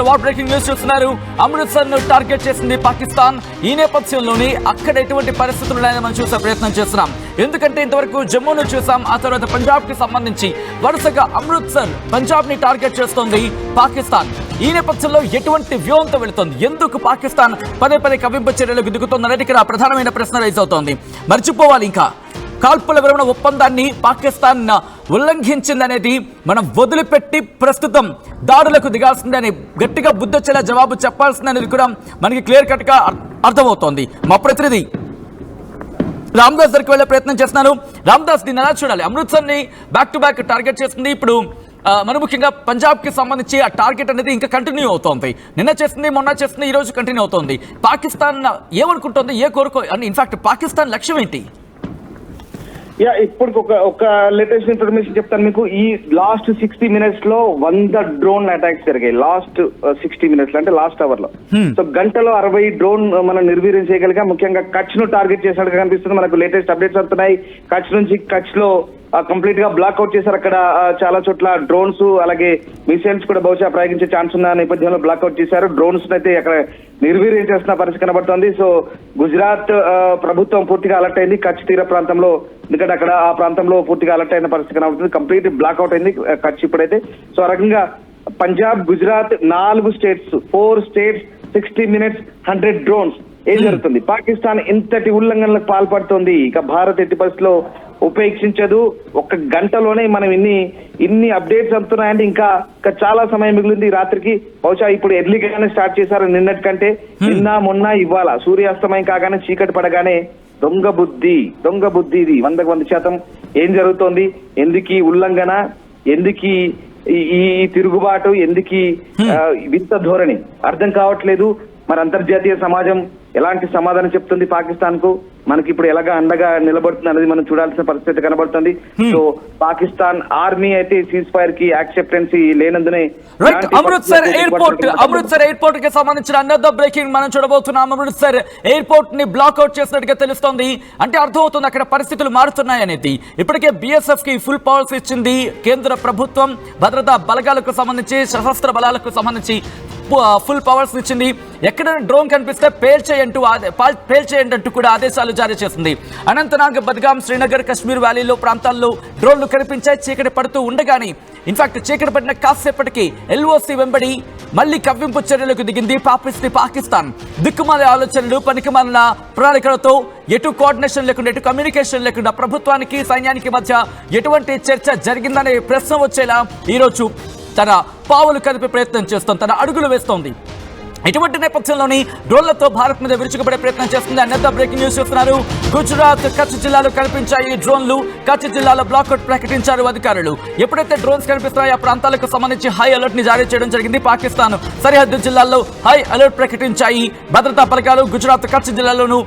సంబంధించిన war breaking news చూస్తున్నారు. అమృత్సర్ ను టార్గెట్ చేసింది పాకిస్తాన్. ఈ నేపథ్యంలోనే అక్కడ ఎటువంటి పరిస్థితులు ఉన్నాయని మనం చూసే ప్రయత్నం చేస్తున్నాం. ఎందుకంటే ఇంతవరకు జమ్మూను చూసాం, ఆ తర్వాత పంజాబ్ కి సంబంధించి వరుసగా అమృత్సర్, పంజాబ్ ని టార్గెట్ చేస్తోంది పాకిస్తాన్. ఈ నేపథ్యంలో ఎటువంటి వ్యూహంతో వెళుతోంది, ఎందుకు పాకిస్తాన్ పదే పదే కవ్వింపు చర్యలకు దిగుతోందనేది ఇక్కడ ప్రధానమైన ప్రశ్న రైజ్ అవుతోంది. మర్చిపోవాలి, ఇంకా కాల్పుల విరమణ ఒప్పందాన్ని పాకిస్తాన్ ఉల్లంఘించిందనేది మనం వదిలిపెట్టి ప్రస్తుతం దాడులకు దిగాల్సిందని గట్టిగా బుద్ధొచ్చేలా జవాబు చెప్పాల్సిందనేది కూడా మనకి క్లియర్ కట్ గా అర్థమవుతోంది. మా ప్రతినిధి రామ్దాస్ దగ్గరికి వెళ్లే ప్రయత్నం చేస్తున్నారు. రామ్దాస్, దీన్ని ఎలా చూడాలి? అమృత్సర్ ని బ్యాక్ టు బ్యాక్ టార్గెట్ చేస్తుంది. ఇప్పుడు మన ముఖ్యంగా పంజాబ్ కి సంబంధించి ఆ టార్గెట్ అనేది ఇంకా కంటిన్యూ అవుతోంది. నిన్న చేస్తుంది, మొన్న చేస్తుంది, ఈ రోజు కంటిన్యూ అవుతోంది. పాకిస్తాన్ ఏమనుకుంటోంది, ఇన్ఫాక్ట్ పాకిస్తాన్ లక్ష్యం ఏంటి? ఇప్పుడు ఒక లేటెస్ట్ ఇన్ఫర్మేషన్ చెప్తాను మీకు. ఈ లాస్ట్ 60 minutes లో 100 డ్రోన్ అటాక్స్ జరిగాయి. లాస్ట్ 60 minutes అంటే లాస్ట్ అవర్ లో. సో గంటలో 60 డ్రోన్ మనం నిర్వీర్యం చేయగలిగా. ముఖ్యంగా కచ్ ను టార్గెట్ చేసినట్టుగా కనిపిస్తుంది. మనకు లేటెస్ట్ అప్డేట్స్ వస్తున్నాయి. కచ్ లో కంప్లీట్ గా బ్లాక్అవుట్ చేశారు. అక్కడ చాలా చోట్ల డ్రోన్స్ అలాగే మిసైల్స్ కూడా బహుశా ప్రయోగించే ఛాన్స్ ఉన్న నేపథ్యంలో బ్లాక్అవుట్ చేశారు. డ్రోన్స్ అయితే అక్కడ నిర్వీర్యం చేస్తున్న పరిస్థితి కనబడుతోంది. సో గుజరాత్ ప్రభుత్వం పూర్తిగా అలర్ట్ అయింది కచ్ తీర ప్రాంతంలో. ఎందుకంటే అక్కడ ఆ ప్రాంతంలో పూర్తిగా అలర్ట్ అయిన పరిస్థితి కనబడుతుంది. కంప్లీట్ బ్లాక్అవుట్ అయింది కచ్ ఇప్పుడైతే. సో ఆ రకంగా Punjab, Gujarat 4 states, 4 states 60 minutes 100 drones. ఏం జరుగుతుంది? పాకిస్తాన్ ఇంతటి ఉల్లంఘనలకు పాల్పడుతోంది. ఇక భారత్ ఎట్టి పరిస్థితిలో ఉపేక్షించదు. ఒక్క గంటలోనే మనం ఇన్ని అప్డేట్స్ అందుతున్నాయంటే ఇంకా చాలా సమయం మిగిలింది రాత్రికి. బహుశా ఇప్పుడు ఎర్లీగానే స్టార్ట్ చేశారు నిన్నటి కంటే. నిన్న మొన్న ఇవాళ సూర్యాస్తమయం కాగానే చీకటి పడగానే దొంగ బుద్ధి ఇది 100% ఏం జరుగుతోంది, ఎందుకు ఉల్లంఘన, ఎందుకు ఈ తిరుగుబాటు, ఎందుకు వింత ధోరణి అర్థం కావట్లేదు. మరి అంతర్జాతీయ సమాజం ఎలాంటి సమాధానం చెప్తుంది పాకిస్తాన్ కు, మనకి ఇప్పుడు ఎలాగా అండగా నిలబడుతుంది అనేది మనం చూడాల్సిన పరిస్థితి కనబడుతుంది. సో పాకిస్తాన్ ఆర్మీ అయితే సీజ్ ఫైర్ కి యాక్సెప్టెన్సీ లేనందునే అమృత్సర్ ఎయిర్పోర్ట్ కి సంబంధించిన అనదర్ బ్రేకింగ్ మనం చూడబోతున్నాం. అమృత్సర్ ఎయిర్పోర్ట్ ని బ్లాక్అవుట్ చేసినట్టుగా తెలుస్తోంది. అంటే అర్థమవుతుంది అక్కడ పరిస్థితులు మారుతున్నాయి అనేది. ఇప్పటికే బిఎస్ఎఫ్ కి ఫుల్ పవర్స్ ఇచ్చింది కేంద్ర ప్రభుత్వం. భద్రతా బలగాలకు సంబంధించి, సశస్త్ర బలాలకు సంబంధించి ఫుల్ పవర్స్ ఇచ్చింది. ఎక్కడైనా డ్రోన్ కనిపిస్తే పేల్చేయండి అంటూ కూడా ఆదేశాలు జారీ చేసింది. అనంతనాగ్, బద్గాం, శ్రీనగర్, కశ్మీర్ వ్యాలీలో ప్రాంతాల్లో డ్రోన్లు కనిపించాయి. చీకటి పడుతూ ఉండగానే, ఇన్ఫాక్ట్ చీకటి పడిన కాసేపటికి ఎల్ఓసి వెంబడి మళ్లీ కవ్వింపు చర్యలకు దిగింది పాకిస్తాన్. దిక్కుమాల ఆలోచనలు, పనికిమాలిన ప్రణాళికలతో ఎటు కోఆర్డినేషన్ లేకుండా, ఎటు కమ్యూనికేషన్ లేకుండా ప్రభుత్వానికి, సైన్యానికి మధ్య ఎటువంటి చర్చ జరిగిందనే ప్రశ్న వచ్చేలా ఈరోజు తన పావులు కదిపే ప్రయత్నం చేస్తోంది, తన అడుగులు వేస్తోంది. ఇటువంటి నేపథ్యంలోని డ్రోన్లతో భారత్ మీద విరుచుకుపడే ప్రయత్నం చేస్తుంది. అనదర్ బ్రేకింగ్ న్యూస్ చూస్తున్నారు. గుజరాత్, కచ్ జిల్లాలో కనిపించాయి డ్రోన్లు. కచ్ జిల్లాలో బ్లాక్అవుట్ ప్రకటించారు అధికారులు. ఎప్పుడైతే డ్రోన్స్ కనిపిస్తున్నాయో ఆ ప్రాంతాలకు సంబంధించి హై అలర్ట్ ని జారీ చేయడం జరిగింది. పాకిస్తాన్ సరిహద్దు జిల్లాల్లో హై అలర్ట్ ప్రకటించాయి భద్రతా బలగాలు. గుజరాత్, కచ్ జిల్లాలోనూ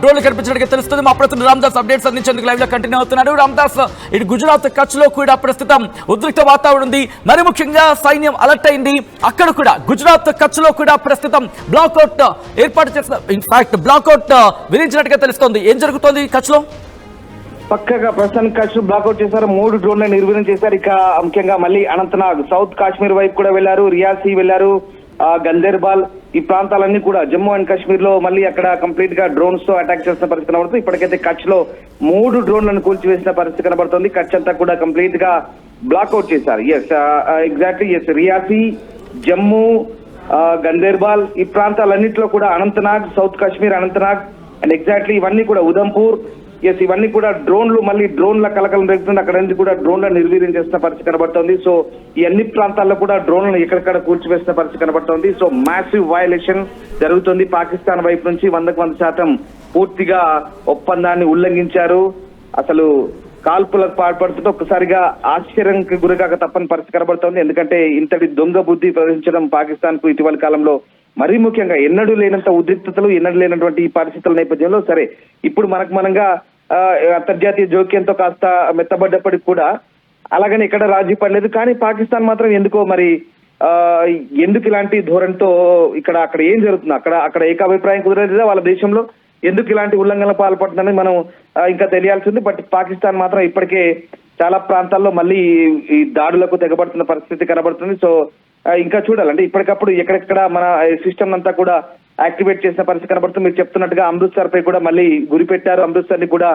డ్రోన్లు కనిపించినట్టుగా తెలుస్తుంది. మా ప్రతినిధి రామ్దాస్ అప్డేట్స్ అందించేందుకు లైవ్ లో కంటిన్యూ అవుతున్నారు. రామ్దాస్, ఇటు గుజరాత్, కచ్ లో కూడా ప్రస్తుతం ఉద్రిక్త వాతావరణం ఉంది. మరి ముఖ్యంగా సైన్యం అలర్ట్ అయింది. అక్కడ కూడా గుజరాత్, కచ్ లో కూడా ప్రస్తుతం బ్లాక్అవుట్ ఏర్పాటు చేసిన, ఇన్ఫాక్ట్ బ్లాక్అవుట్ విధించినట్టుగా తెలుస్తోంది. ఏం జరుగుతోంది కచ్ లో? పక్కగా ప్రస్తుతానికి కచ్ బ్లాక్అవుట్ చేశారు. 3 డ్రోన్లను నిర్వీర్యం చేశారు. ఇక ముఖ్యంగా మళ్ళీ అనంతనాగ్, సౌత్ కాశ్మీర్ వైపు కూడా వెళ్లారు, రియాసీ వెళ్లారు, గందేర్బాల్, ఈ ప్రాంతాలన్నీ కూడా జమ్మూ అండ్ కాశ్మీర్ లో మళ్ళీ అక్కడ కంప్లీట్ గా డ్రోన్స్ తో అటాక్ చేసిన పరిస్థితి కనబడుతుంది. ఇప్పటికైతే కచ్ లో 3 డ్రోన్లను కూల్చివేసిన పరిస్థితి కనబడుతుంది. కచ్ అంతా కూడా కంప్లీట్ గా బ్లాక్అవుట్ చేశారు. ఎగ్జాక్ట్లీ రియాసీ, జమ్మూ, గందేర్బాల్, ఈ ప్రాంతాలన్నింటిలో కూడా Anantnag, south Kashmir, Anantnag and exactly ఇవన్నీ కూడా ఉదంపూర్, ఇవన్నీ కూడా డ్రోన్లు, మళ్ళీ డ్రోన్ల కలకలం రేగుతుంది. అక్కడ నుంచి కూడా డ్రోన్ల నిర్వీర్యం చేసిన పరిస్థితి కనబడుతోంది. సో ఈ అన్ని ప్రాంతాల్లో కూడా డ్రోన్లను ఎక్కడెక్కడ కూల్చివేసిన పరిస్థితి కనబడుతోంది. సో మ్యాసివ్ వయలేషన్ జరుగుతుంది పాకిస్తాన్ వైపు నుంచి. 100% పూర్తిగా ఒప్పందాన్ని ఉల్లంఘించారు. అసలు కాల్పులకు పాల్పడుతుంటే ఒక్కసారిగా ఆశ్చర్యానికి గురికాక తప్పని పరిస్థితి కనబడుతోంది. ఎందుకంటే ఇంతటి దొంగ బుద్ధి ప్రదర్శించడం పాకిస్తాన్ కు ఇటీవల కాలంలో మరీ ముఖ్యంగా ఎన్నడూ లేనంత ఉద్రిక్తతలు, ఎన్నడూ లేనటువంటి ఈ పరిస్థితుల నేపథ్యంలో సరే ఇప్పుడు మనంగా అంతర్జాతీయ జోక్యంతో కాస్త మెత్తబడ్డప్పటికి కూడా అలాగని ఎక్కడ రాజీ పడలేదు. కానీ పాకిస్తాన్ మాత్రం ఎందుకో మరి ఎందుకు ఇలాంటి ధోరణితో అక్కడ ఏం జరుగుతుంది, అక్కడ ఏకాభిప్రాయం కుదరలేదా వాళ్ళ దేశంలో, ఎందుకు ఇలాంటి ఉల్లంఘనలు పాల్పడుతుందని మనం ఇంకా తెలియాల్సింది. బట్ పాకిస్తాన్ మాత్రం ఇప్పటికే చాలా ప్రాంతాల్లో మళ్ళీ ఈ దాడులకు తెగబడుతున్న పరిస్థితి కనబడుతుంది. సో ఇంకా చూడాలి. అంటే ఇప్పటికప్పుడు ఎక్కడెక్కడ మన సిస్టమ్ అంతా కూడా యాక్టివేట్ చేసిన పరిస్థితి కనబడుతుంది. మీరు చెప్తున్నట్టుగా అమృత్సర్ పై కూడా మళ్ళీ గురి పెట్టారు. అమృత్సర్ ని కూడా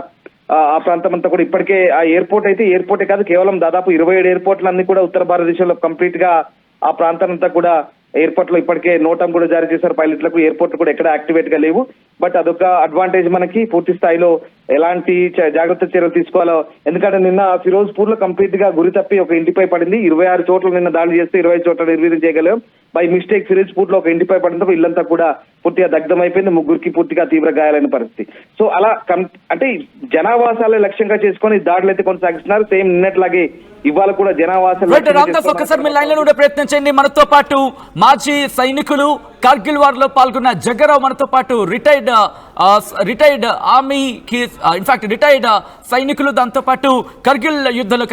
ఆ ప్రాంతం అంతా కూడా ఇప్పటికే ఆ ఎయిర్పోర్ట్ అయితే ఎయిర్పోర్టే కాదు, కేవలం దాదాపు 27 ఎయిర్పోర్ట్లన్నీ కూడా ఉత్తర భారతదేశంలో కంప్లీట్ గా ఆ ప్రాంతం అంతా కూడా ఎయిర్పోర్ట్ లో ఇప్పటికే నోటం కూడా జారీ చేశారు పైలట్లకు. ఎయిర్పోర్ట్ కూడా ఎక్కడ యాక్టివేట్ గా లేవు. బట్ అదొక అడ్వాంటేజ్ మనకి. పూర్తి స్థాయిలో ఎలాంటి జాగ్రత్త చర్యలు తీసుకోవాలో, ఎందుకంటే నిన్న ఫిరోజ్పూర్ లో కంప్లీట్ గా గురి తప్పి ఒక ఇంటిపై పడింది. 26 చోట్ల నిన్న దాడి చేస్తే 25 చోట్ల నిర్వీర్యం చేయగలిగాం. బై మిస్టేక్ ఫిరోజ్పూర్ లో ఒక ఇంటిపై పడంతో ఇల్లంతా కూడా పూర్తిగా దగ్ధమైపోయింది. ముగ్గురికి పూర్తిగా తీవ్ర గాయాలైన పరిస్థితి. సో అలా అంటే జనావాసాలే లక్ష్యంగా చేసుకొని దాడులు అయితే కొనసాగిస్తున్నారు. సేమ్ నిన్నట్లాగే ఇవాళ కూడా జనావాసాలు. ఒక్కసారి మీ లైన్ లో ఉండే ప్రయత్నం చేయండి. మనతో పాటు మాజీ సైనికులు, కార్గిల్ వార్ లో పాల్గొన్న జగ్గరావు మనతో పాటు రిటైర్డ్ ఆర్మీకి ఇన్ఫాక్ట్ రిటైర్డ్ సైనికులు, దాంతో పాటు కార్గిల్ యుద్ధంలో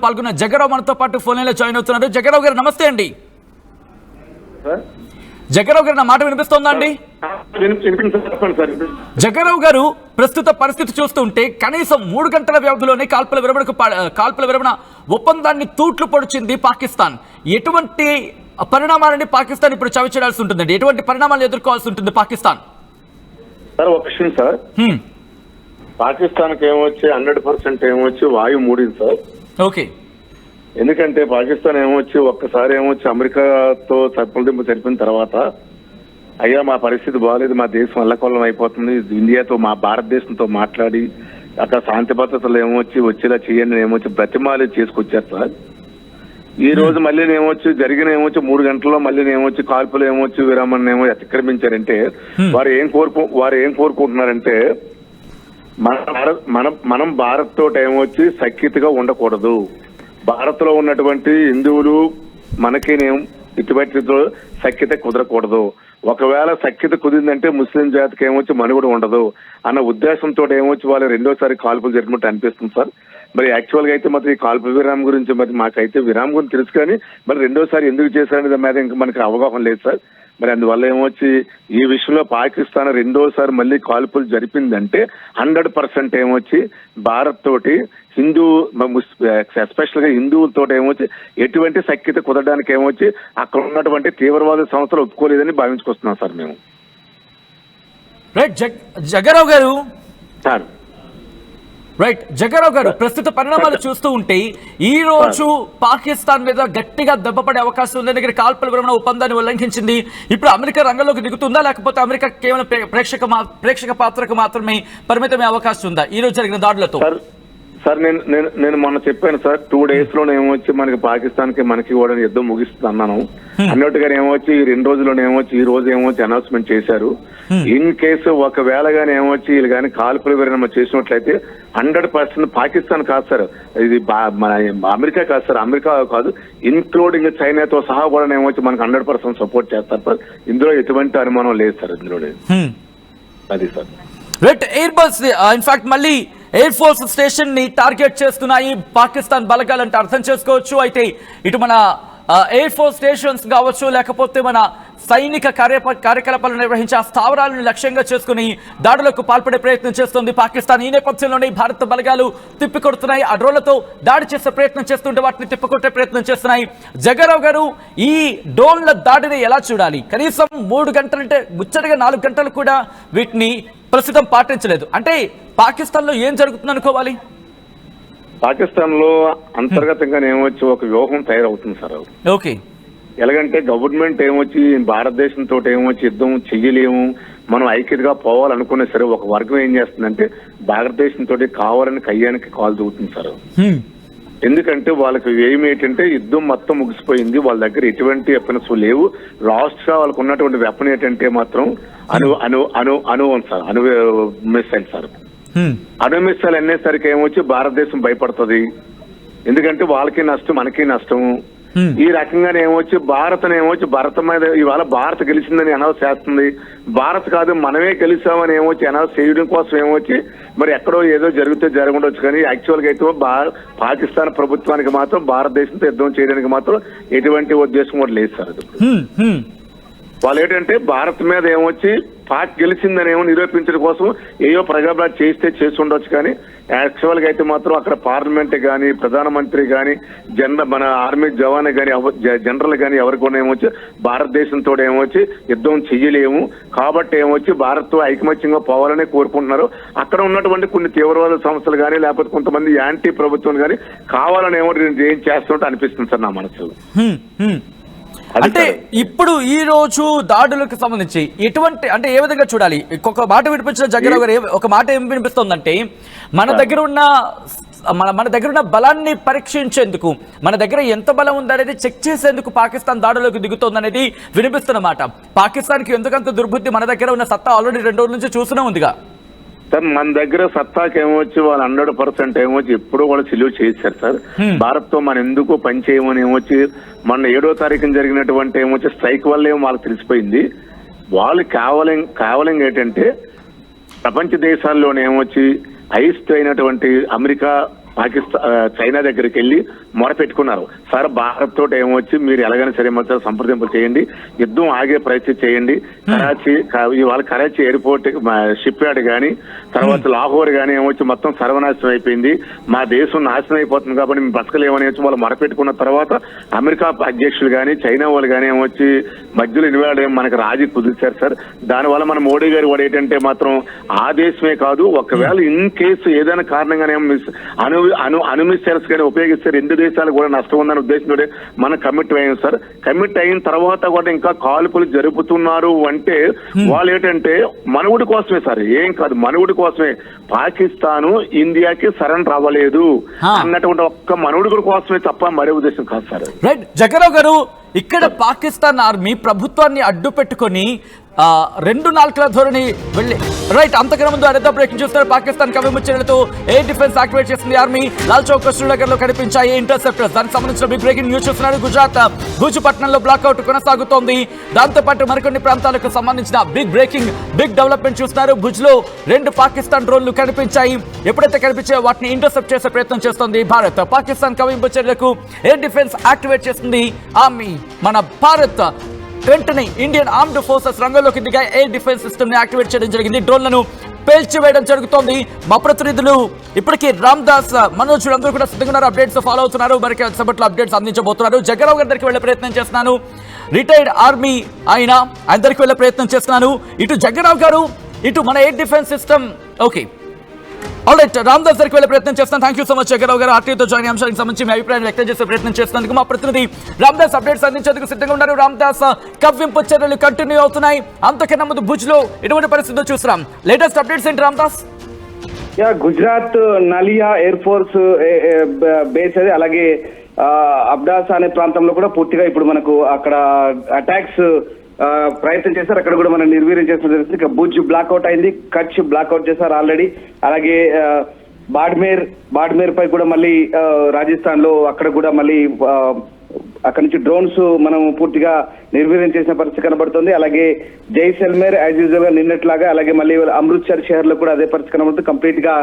పాల్గొన్న జగ్గరావు మనతో పాటు ఫోన్ లైన్ లో జాయిన్ అవుతున్నారు. జగ్గరావు గారు నమస్తే అండి. జగ్గరావు గారు నా మాట వినిపిస్తోందా అండి? జగ్గరావు గారు, ప్రస్తుత పరిస్థితి చూస్తుంటే కనీసం 3 గంటల వ్యవధిలోనే కాల్పుల విరమణ ఒప్పందాన్ని తూట్లు పొడిచింది పాకిస్తాన్. ఎటువంటి పరిణామాలని పాకిస్తాన్ ఇప్పుడు చవిచేయాల్సి ఉంటుందండి? ఎటువంటి పరిణామాలు ఎదుర్కోవాల్సి ఉంటుంది పాకిస్తాన్? సార్ ఒక విషయం సార్, పాకిస్తాన్ కి ఏమొచ్చి 100% ఏమొచ్చి వాయు మూడింది సార్. ఓకే. ఎందుకంటే పాకిస్తాన్ ఏమొచ్చి ఒక్కసారి ఏమొచ్చి అమెరికాతో సరిపొలదింపు జరిపిన తర్వాత అయ్యా మా పరిస్థితి బాగాలేదు, మా దేశం అల్లకొల్లం అయిపోతుంది, ఇండియాతో మా భారతదేశంతో మాట్లాడి అక్కడ శాంతి భద్రతలు ఏమొచ్చి వచ్చేలా చేయండి ఏమొచ్చి బ్రతిమాలి చేసుకొచ్చారు సార్. ఈ రోజు మళ్ళీ ఏమొచ్చి జరిగిన ఏమొచ్చి 3 గంటల్లో మళ్ళీ ఏమొచ్చి కాల్పులు ఏమొచ్చి విరామణ ఏమో అతిక్రమించారంటే వారు ఏం కోరుకుంటున్నారంటే మనం భారత్ తోటి ఏమొచ్చి సఖ్యతగా ఉండకూడదు, భారత్ లో ఉన్నటువంటి హిందువులు మనకి ఇటువంటి సఖ్యత కుదరకూడదు, ఒకవేళ సఖ్యత కుదిరిందంటే ముస్లిం జాతికి ఏమొచ్చి మనుగడ ఉండదు అన్న ఉద్దేశంతో ఏమొచ్చి వాళ్ళు రెండోసారి కాల్పులు జరిగినట్టు అనిపిస్తుంది సార్. మరి యాక్చువల్ గా అయితే మరి ఈ కాల్పు విరామం గురించి మరి మాకైతే విరామం గురించి తెలుసు, కానీ మరి రెండోసారి ఎందుకు చేశారనే దాని మీద ఇంకా మనకి అవగాహన లేదు సార్. మరి అందువల్ల ఏమొచ్చి ఈ విషయంలో పాకిస్తాన్ రెండోసారి మళ్ళీ కాల్పులు జరిపిందంటే 100% ఏమొచ్చి భారత్ తోటి ఎస్పెషల్ గా హిందువులతో ఏమొచ్చి ఎటువంటి సఖ్యత కుదరడానికి ఏమొచ్చి అక్కడ ఉన్నటువంటి తీవ్రవాద సంస్థలు ఒప్పుకోలేదని భావించుకొస్తున్నాం సార్ మేము. జగ్గరావు గారు సార్ జగ్గరావు గారు, ప్రస్తుత పరిణామాలు చూస్తూ ఉంటే ఈ రోజు పాకిస్తాన్ మీద గట్టిగా దెబ్బపడే అవకాశం ఉంది. దగ్గర కాల్పుల విరమణ ఒప్పందాన్ని ఉల్లంఘించింది. ఇప్పుడు అమెరికా రంగంలోకి దిగుతుందా, లేకపోతే అమెరికా కేవలం ప్రేక్షక పాత్రకు మాత్రమే పరిమితమే అవకాశం ఉందా ఈ రోజు జరిగిన దాడులతో? సార్ నేను మొన్న చెప్పాను సార్, 2 days లోనే ఏమొచ్చి మనకి పాకిస్తాన్ కి మనకి కూడా యుద్ధం ముగిస్తుంది అన్నాను. అన్నట్టుగా ఏమొచ్చి 2 రోజుల్లోనే ఏమొచ్చి ఈ రోజు ఏమొచ్చి అనౌన్స్మెంట్ చేశారు. ఇన్ కేసు ఒకవేళ గానీ ఏమొచ్చి వీళ్ళు కానీ కాల్పుల విరమణ చేసినట్లయితే 100% పాకిస్తాన్ కాదు సార్, ఇది మన అమెరికా కాదు సార్, అమెరికా కాదు ఇన్క్లూడింగ్ చైనాతో సహా కూడా ఏమొచ్చి మనకు 100% సపోర్ట్ చేస్తారు సార్. ఇందులో ఎటువంటి అనుమానం లేదు సార్ ఇందులో. అది సార్ ఎయిర్ బస్ ఇన్ఫాక్ట్ మళ్ళీ ఎయిర్ ఫోర్స్ స్టేషన్ ని టార్గెట్ చేస్తున్నాయి పాకిస్తాన్ బలగాలంటే అర్థం చేసుకోవచ్చు. అయితే ఇటు మన ఎయిర్ ఫోర్స్ స్టేషన్స్ కావచ్చు, లేకపోతే మన సైనిక కార్యకలాపాలు నిర్వహించే ఆ స్థావరాలను లక్ష్యంగా చేసుకుని దాడులకు పాల్పడే ప్రయత్నం చేస్తుంది పాకిస్తాన్. ఈ నేపథ్యంలోనే భారత బలగాలు తిప్పికొడుతున్నాయి. ఆ డ్రోన్లతో దాడి చేసే ప్రయత్నం చేస్తుంటే వాటిని తిప్పికొట్టే ప్రయత్నం చేస్తున్నాయి. జగ్గరావు గారు, ఈ డ్రోన్ల దాడిని ఎలా చూడాలి? కనీసం 3 గంటలంటే ముచ్చటగా 4 గంటలు కూడా వీటిని ప్రస్తుతం పాటించలేదు అంటే పాకిస్తాన్ లో ఏం జరుగుతుంది అనుకోవాలి? పాకిస్తాన్ లో అంతర్గతంగా ఏమొచ్చి ఒక వ్యూహం తయారవుతుంది సార్. ఓకే. ఎలాగంటే గవర్నమెంట్ ఏమొచ్చి భారతదేశంతో ఏమొచ్చి యుద్ధం చెయ్యలేము, మనం ఐక్యతగా పోవాలనుకునే సరే ఒక వర్గం ఏం చేస్తుందంటే భారతదేశంతో కావాలని కయ్యానికి కాల్ దూగుతుంది సార్. ఎందుకంటే వాళ్ళకి ఏమిటంటే యుద్ధం మొత్తం ముగిసిపోయింది, వాళ్ళ దగ్గర ఎటువంటి వెపన్స్ లేవు. లాస్ట్ గా వాళ్ళకు ఉన్నటువంటి వెపన్ ఏంటంటే మాత్రం అణు సార్, అణు మిసైల్ సార్. అణు మిసైల్ అనేసరికి ఏమొచ్చి భారతదేశం భయపడుతుంది, ఎందుకంటే వాళ్ళకి నష్టం మనకి నష్టం. ఈ రకంగానే ఏమొచ్చి భారత్ మీద ఇవాళ భారత్ గెలిచిందని అనౌన్స్ చేస్తుంది. భారత్ కాదు మనమే గెలిచామని ఏమొచ్చి అనౌన్స్ చేయడం కోసం ఏమొచ్చి మరి ఎక్కడో ఏదో జరిగితే జరగఉండొచ్చు, కానీ యాక్చువల్ గా అయితే పాకిస్తాన్ ప్రభుత్వానికి మాత్రం భారతదేశంతో యుద్ధం చేయడానికి మాత్రం ఎటువంటి ఉద్దేశం కూడా లేదు సార్. వాళ్ళు ఏంటంటే భారత్ మీద ఏమొచ్చి పాక్ గెలిచిందని ఏమో నిరూపించడం కోసం ఏయో ప్రగల్భాలు చేసి ఉండొచ్చు, కానీ యాక్చువల్ గా అయితే మాత్రం అక్కడ పార్లమెంట్ గాని ప్రధానమంత్రి గాని మన ఆర్మీ జవాన్ గాని జనరల్ గాని ఎవరికి కూడా ఏమొచ్చి భారతదేశంతో ఏమొచ్చి యుద్ధం చెయ్యలేము కాబట్టి ఏమొచ్చి భారత్ తో ఐకమత్యంగా పోవాలని కోరుకుంటున్నారు. అక్కడ ఉన్నటువంటి కొన్ని తీవ్రవాద సంస్థలు కానీ లేకపోతే కొంతమంది యాంటీ ప్రభుత్వం కానీ కావాలని ఏమో ఏం చేస్తున్నట్టు అనిపిస్తుంది సార్ నా మనసు. అంటే ఇప్పుడు ఈ రోజు దాడులకు సంబంధించి ఎటువంటి అంటే ఏ విధంగా చూడాలి? ఒక మాట వినిపించిన జగ్గారావు గారు ఒక మాట ఏం వినిపిస్తోందంటే మన దగ్గర ఉన్న బలాన్ని పరీక్షించేందుకు, మన దగ్గర ఎంత బలం ఉందనేది చెక్ చేసేందుకు పాకిస్తాన్ దాడులకు దిగుతోందనేది వినిపిస్తున్నమాట. పాకిస్తాన్కి ఎందుకంత దుర్బుద్ధి? మన దగ్గర ఉన్న సత్తా ఆల్రెడీ 2 రోజుల నుంచి చూస్తూనే ఉందిగా సార్. మన దగ్గర సత్తాకి ఏమొచ్చి వాళ్ళు 100% ఏమొచ్చి ఎప్పుడూ కూడా సెల్యూట్ చేశారు సార్. భారత్ తో మనం ఎందుకు పని చేయమని ఏమొచ్చి మొన్న 7వ తారీఖున జరిగినటువంటి ఏమొచ్చి స్ట్రైక్ వల్ల ఏమో వాళ్ళకి తెలిసిపోయింది. వాళ్ళు కేవలం ఏంటంటే ప్రపంచ దేశాల్లోనే ఏమొచ్చి ఐస్ అయినటువంటి అమెరికా, పాకిస్తాన్, చైనా దగ్గరికి వెళ్ళి మొరపెట్టుకున్నారు. సార్ భారత్ తోటి ఏమొచ్చి మీరు ఎలాగైనా సరే మొత్తం సంప్రదింపులు చేయండి, యుద్ధం ఆగే ప్రయత్నం చేయండి. ఇవాళ కరాచీ ఎయిర్పోర్ట్ షిప్ యార్డ్ కానీ తర్వాత లాహోర్ కానీ ఏమొచ్చి మొత్తం సర్వనాశనం అయిపోయింది, మా దేశం నాశనం అయిపోతుంది కాబట్టి మేము బతకలేమని వచ్చి వాళ్ళు మొరపెట్టుకున్న తర్వాత అమెరికా అధ్యక్షులు కానీ చైనా వాళ్ళు కానీ ఏమొచ్చి మధ్యలో ఇన్వాల్వ్ మనకు రాజీ కుదిర్చారు సార్. దానివల్ల మన మోడీ గారు కూడా ఏంటంటే మాత్రం ఆ దేశమే కాదు, ఒకవేళ ఇన్ కేసు ఏదైనా కారణంగానే అణుమిసైల్స్ కానీ ఉపయోగిస్తే 2 దేశాలు కూడా నష్టం ఉందనే ఉద్దేశంతో మనం కమిట్ అయ్యాం సార్. కమిట్ అయిన తర్వాత కూడా ఇంకా కాల్పులు జరుపుతున్నారు అంటే వాళ్ళు ఏంటంటే మనువుడి కోసమే సార్, ఏం కాదు మనువుడి కోసమే. పాకిస్తాను ఇండియాకి సరెండర్ అవ్వలేదు అన్నటువంటి ఒక్క మనువుడి కోసమే తప్ప మరే ఉద్దేశం కాదు సార్. రైట్ జగ్గారావు గారు, ఇక్కడ పాకిస్తాన్ ఆర్మీ ప్రభుత్వాన్ని అడ్డు పెట్టుకొని 2 నాలుకల ధోరణి వెళ్ళి రైట్ అంతకన్నా ముందు అరెంత బ్రేకింగ్ చూస్తారు. పాకిస్తాన్ కవిముచ్చలతో ఎయిర్ డిఫెన్స్ యాక్టివేట్ చేసింది ఆర్మీ. లాల్ చౌక్ శ్రీనగర్ లో కనిపించాయి ఇంటర్సెప్టర్స్. దానికి సంబంధించిన బిగ్ బ్రేకింగ్ న్యూస్ చూస్తున్నారు. గుజరాత్ భుజ్ పట్టణంలో బ్లాక్అవుట్ కొనసాగుతోంది. దాంతో పాటు మరికొన్ని ప్రాంతాలకు సంబంధించిన బిగ్ బ్రేకింగ్ బిగ్ డెవలప్మెంట్ చూస్తున్నారు. భుజ్ లో 2 పాకిస్తాన్ డ్రోన్లు కనిపించాయి. ఎప్పుడైతే కనిపించాయో వాటిని ఇంటర్సెప్ట్ చేసే ప్రయత్నం చేస్తోంది భారత్. పాకిస్తాన్ కవింపుచర్యలకు ఎయిర్ డిఫెన్స్ యాక్టివేట్ చేస్తుంది ఆర్మీ. మన భారత్ వెంటనే ఇండియన్ ఆర్మ్డ్ ఫోర్సెస్ రంగంలోకి దిగా ఎయిర్ డిఫెన్స్ సిస్టమ్ ని యాక్టివేట్ చేయడం జరిగింది. డ్రోన్లను పేల్చివేయడం జరుగుతోంది. మా ప్రతినిధులు ఇప్పటికీ రామ్ దాస్, మనోజ్ అందరూ కూడా సిద్ధంగా ఉన్నారు. అప్డేట్స్ ఫాలో అవుతున్నారు. మరికి సేపట్లో అప్డేట్స్ అందించబోతున్నారు. జగ్గారావు గారి దగ్గరికి వెళ్లే ప్రయత్నం చేస్తున్నాను. రిటైర్డ్ ఆర్మీ ఆయన దగ్గరికి వెళ్లే ప్రయత్నం చేస్తున్నాను. ఇటు జగ్గారావు గారు, ఇటు మన air defence system. Okay alright, Ram Das దగ్గరికి వెళ్ళే ప్రయత్నం చేస్తాను. Thank you so much Jagga Rao గారు. ఆర్టీతో జాయిన్ అంశానికి సంబంధించి మీ అభిప్రాయం వ్యక్తం చేసే ప్రయత్నం చేస్తున్నందుకు. మా ప్రతినిధి రామ్ దాస్ అప్డేట్స్ అందించేందుకు సిద్ధంగా ఉన్నారు. రామ్ దాస్, కవ్వింపు చర్యలు కంటిన్యూ అవుతున్నాయి. అంతకన్నా ముందు భుజ్ లో ఎటువంటి పరిస్థితులు చూస్తున్నాం? లేటెస్ట్ అప్డేట్స్ ఏంటి Ram Das? Gujarat Naliya air force base అది, అలాగే అబ్డాసా అనే ప్రాంతంలో కూడా పూర్తిగా ఇప్పుడు మనకు అక్కడ అటాక్స్ ప్రయత్నం చేశారు. అక్కడ కూడా మనం నిర్వీర్యం చేసిన తెలుస్తుంది. ఇక భుజ్ బ్లాక్అవుట్ అయింది, కచ్ బ్లాక్అవుట్ చేశారు ఆల్రెడీ. అలాగే బాడ్మేర్ పై కూడా మళ్ళీ రాజస్థాన్ లో అక్కడ కూడా మళ్ళీ అక్కడి నుంచి డ్రోన్స్ మనం పూర్తిగా నిర్వీర్యం చేసిన పరిస్థితి కనబడుతుంది. అలాగే జైసల్మేర్ యాజ్ యూజువల్ గా నిన్నట్లాగా, అలాగే మళ్ళీ అమృత్సర్ షహర్ లో కూడా అదే పరిస్థితి కనబడుతుంది. కంప్లీట్ గా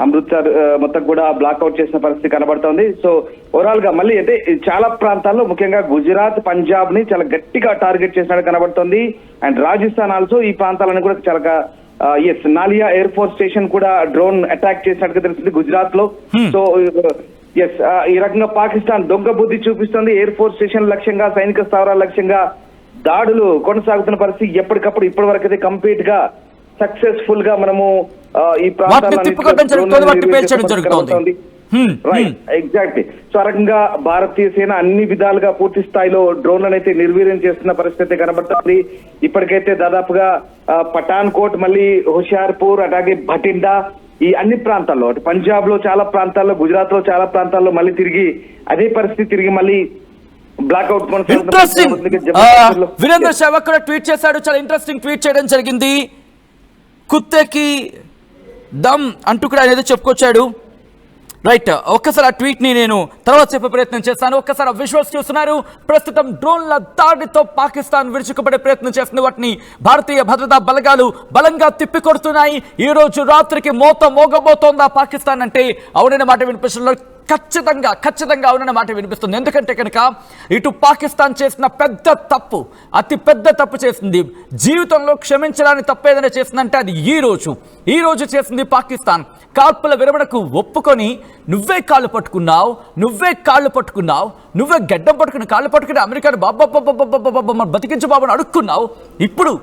అమృత్సర్ మొత్తం కూడా బ్లాక్అవుట్ చేసిన పరిస్థితి కనబడుతోంది. సో ఓవరాల్ గా మళ్ళీ అయితే చాలా ప్రాంతాల్లో ముఖ్యంగా గుజరాత్, పంజాబ్ ని చాలా గట్టిగా టార్గెట్ చేసినట్టు కనబడుతోంది. అండ్ రాజస్థాన్ ఆల్సో ఈ ప్రాంతాలను కూడా చాలా నాలియా ఎయిర్ ఫోర్స్ స్టేషన్ కూడా డ్రోన్ అటాక్ చేసినట్టుగా తెలుస్తుంది గుజరాత్ లో. సో ఈ రకంగా పాకిస్తాన్ దొంగ బుద్ధి చూపిస్తుంది. ఎయిర్ ఫోర్స్ స్టేషన్ లక్ష్యంగా, సైనిక స్థావరాల లక్ష్యంగా దాడులు కొనసాగుతున్న పరిస్థితి ఎప్పటికప్పుడు ఇప్పటి వరకు అయితే కంప్లీట్ గా సక్సెస్ఫుల్ గా మనము ఈ ప్రాంతాన్ని రైట్ ఎగ్జాక్ట్లీ. సో ఆ రకంగా భారతీయ సేన అన్ని విధాలుగా పూర్తి స్థాయిలో డ్రోన్లను అయితే నిర్వీర్యం చేస్తున్న పరిస్థితి కనబడుతుంది. ఇప్పటికైతే దాదాపుగా పఠాన్ కోట్, మళ్ళీ హుషియార్పూర్, అలాగే భటిండా, ఈ అన్ని ప్రాంతాల్లో అటు పంజాబ్ లో చాలా ప్రాంతాల్లో, గుజరాత్ లో చాలా ప్రాంతాల్లో మళ్ళీ తిరిగి అదే పరిస్థితి తిరిగి మళ్ళీ బ్లాక్అవుట్ వీరేంద్ర సెహ్వాగ్ కూడా ట్వీట్ చేశాడు. చాలా ఇంట్రెస్టింగ్ ట్వీట్ చేయడం జరిగింది. కుత్తేకి దమ్ అంటూ కూడా ఆయన ఏదో చెప్పుకొచ్చాడు. రైట్, ఒక్కసారి ఆ ట్వీట్ ని నేను తర్వాత చెప్పే ప్రయత్నం చేస్తాను. ఒక్కసారి ఆ విజువల్స్ చూస్తున్నారు. ప్రస్తుతం డ్రోన్ల దాడితో పాకిస్తాన్ విరుచుకుపడే ప్రయత్నం చేస్తుంది. వాటిని భారతీయ భద్రతా బలగాలు బలంగా తిప్పికొడుతున్నాయి. ఈ రోజు రాత్రికి మోత మోగబోతోందా పాకిస్తాన్ అంటే? అవునైన మాట వినిపిస్తున్నారు. ఖచ్చితంగా అవునన్న మాట వినిపిస్తుంది. ఎందుకంటే కనుక ఇటు పాకిస్తాన్ చేసిన పెద్ద తప్పు, అతి పెద్ద తప్పు చేసింది. జీవితంలో క్షమించడానికి తప్పు ఏదైనా చేసిందంటే అది ఈ రోజు చేసింది పాకిస్తాన్. కాల్పుల విరమణకు ఒప్పుకొని నువ్వే కాళ్ళు పట్టుకున్నావు, నువ్వే గడ్డం పట్టుకుని కాళ్ళు పట్టుకుని అమెరికాను బాబా బతికించు బాబుని అడుక్కున్నావు. ఇప్పుడు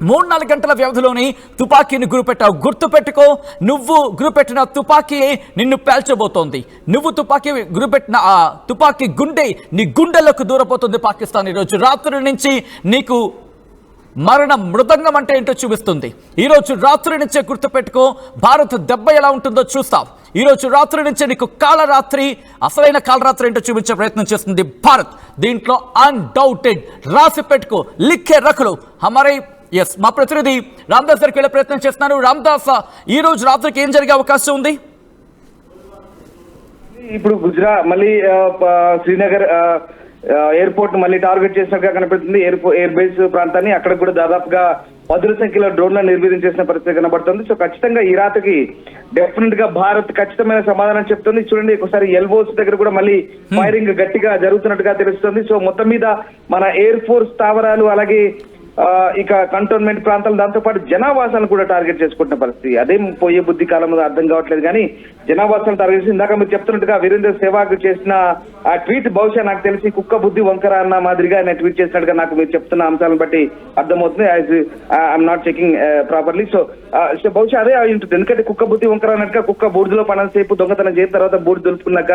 3-4 గంటల వ్యవధిలోని తుపాకీని గురిపెట్టావు. గుర్తుపెట్టుకో, నువ్వు గురిపెట్టిన తుపాకీ నిన్ను పేల్చబోతోంది. నువ్వు తుపాకీ గురిపెట్టిన ఆ తుపాకీ గుండె నీ గుండెలకు దూరపోతుంది పాకిస్తాన్. ఈరోజు రాత్రి నుంచి నీకు మరణ మృదంగం అంటే ఏంటో చూపిస్తుంది. ఈరోజు రాత్రి నుంచే గుర్తుపెట్టుకో, భారత్ దెబ్బ ఎలా ఉంటుందో చూస్తాం. ఈరోజు రాత్రి నుంచే నీకు అసలైన కాలరాత్రి ఏంటో చూపించే ప్రయత్నం చేస్తుంది భారత్. దీంట్లో అన్డౌటెడ్ రాసి పెట్టుకో, లిఖే రఖలో హమారే. ఎస్, మా ప్రతినిధి రామ్దాస్ గారికి వెళ్ళే ప్రయత్నం చేస్తున్నారు. రామ్దాస్, ఈ రోజు రాత్రికి ఏం జరిగే అవకాశం ఉంది? ఇప్పుడు మళ్ళీ శ్రీనగర్ ఎయిర్పోర్ట్ మళ్ళీ టార్గెట్ చేసినట్టుగా కనపడుతుంది. ఎయిర్ బేస్ ప్రాంతాన్ని అక్కడ కూడా దాదాపుగా 10ల సంఖ్యలో డ్రోన్లను నిర్వీర్యం చేసిన పరిస్థితి కనబడుతుంది. సో ఖచ్చితంగా ఈ రాత్రికి డెఫినెట్ గా భారత్ ఖచ్చితమైన సమాధానం చెప్తుంది. చూడండి, ఒకసారి ఎల్ఓస్ దగ్గర కూడా మళ్ళీ ఫైరింగ్ గట్టిగా జరుగుతున్నట్టుగా తెలుస్తుంది. సో మొత్తం మీద మన ఎయిర్ ఫోర్స్ స్థావరాలు, అలాగే ఇక కంటోన్మెంట్ ప్రాంతాలు, దాంతో పాటు జనావాసాలను కూడా టార్గెట్ చేసుకుంటున్న పరిస్థితి. అదేం పోయే బుద్ధి కాలంలో అర్థం కావట్లేదు, కానీ జనావాసాలను టార్గెట్ చేసి ఇందాక మీరు చెప్తున్నట్టుగా వీరేంద్ర సెహ్వాగ్ చేసిన ఆ ట్వీట్ బహుశా నాకు తెలిసి కుక్క బుద్ధి వంకర అన్న మాదిరిగా ఆయన ట్వీట్ చేసినట్టుగా నాకు మీరు చెప్తున్న అంశాలను బట్టి అర్థమవుతుంది. I'm not checking properly. So బహుశా అదే ఉంటుంది. ఎందుకంటే కుక్క బుద్ధి వంకర అన్నట్టుగా కుక్క బూడిదలో పనంతసేపు దొంగతనం చేసిన తర్వాత బూడి దులుపుకున్నాక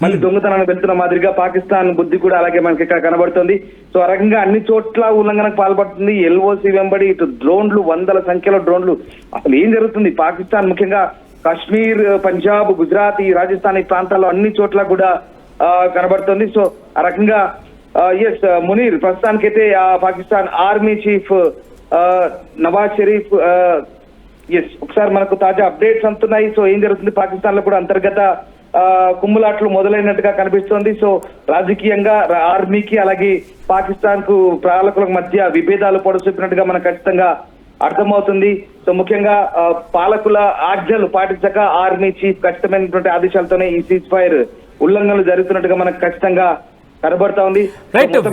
మళ్ళీ దొంగతనాన్ని వెళ్తున్న మాదిరిగా పాకిస్తాన్ బుద్ధి కూడా అలాగే మనకి ఇక్కడ కనబడుతుంది. సో ఆ రకంగా అన్ని చోట్ల ఉల్లంఘనకు పాల్పడుతుంది. ఎల్ఓసి వెంబడి ఇటు డ్రోన్లు, 100ల సంఖ్యలో డ్రోన్లు. అసలు ఏం జరుగుతుంది? పాకిస్తాన్ ముఖ్యంగా కాశ్మీర్, పంజాబ్, గుజరాత్, ఈ రాజస్థాన్ ఈ ప్రాంతాల్లో అన్ని చోట్ల కూడా కనబడుతుంది. సో ఆ రకంగా ఎస్ మునీర్ ప్రస్తుతానికైతే పాకిస్తాన్ ఆర్మీ చీఫ్ నవాజ్ షరీఫ్ ఎస్ ఒకసారి మనకు తాజా అప్డేట్స్ అందుతున్నాయి. సో ఏం జరుగుతుంది? పాకిస్తాన్ లో కూడా అంతర్గత కుమ్ములాట్లు మొదలైనట్టుగా కనిపిస్తోంది. సో రాజకీయంగా ఆర్మీకి అలాగే పాకిస్తాన్ కు పాలకుల మధ్య విభేదాలు పొడసూపినట్టుగా మనకు ఖచ్చితంగా అర్థమవుతుంది. సో ముఖ్యంగా పాలకుల ఆజ్ఞలు పాటించక ఆర్మీ చీఫ్ ఖచ్చితమైనటువంటి ఆదేశాలతోనే ఈ సీజ్ ఫైర్ ఉల్లంఘనలు జరుగుతున్నట్టుగా మనకు ఖచ్చితంగా కనబడతా ఉంది.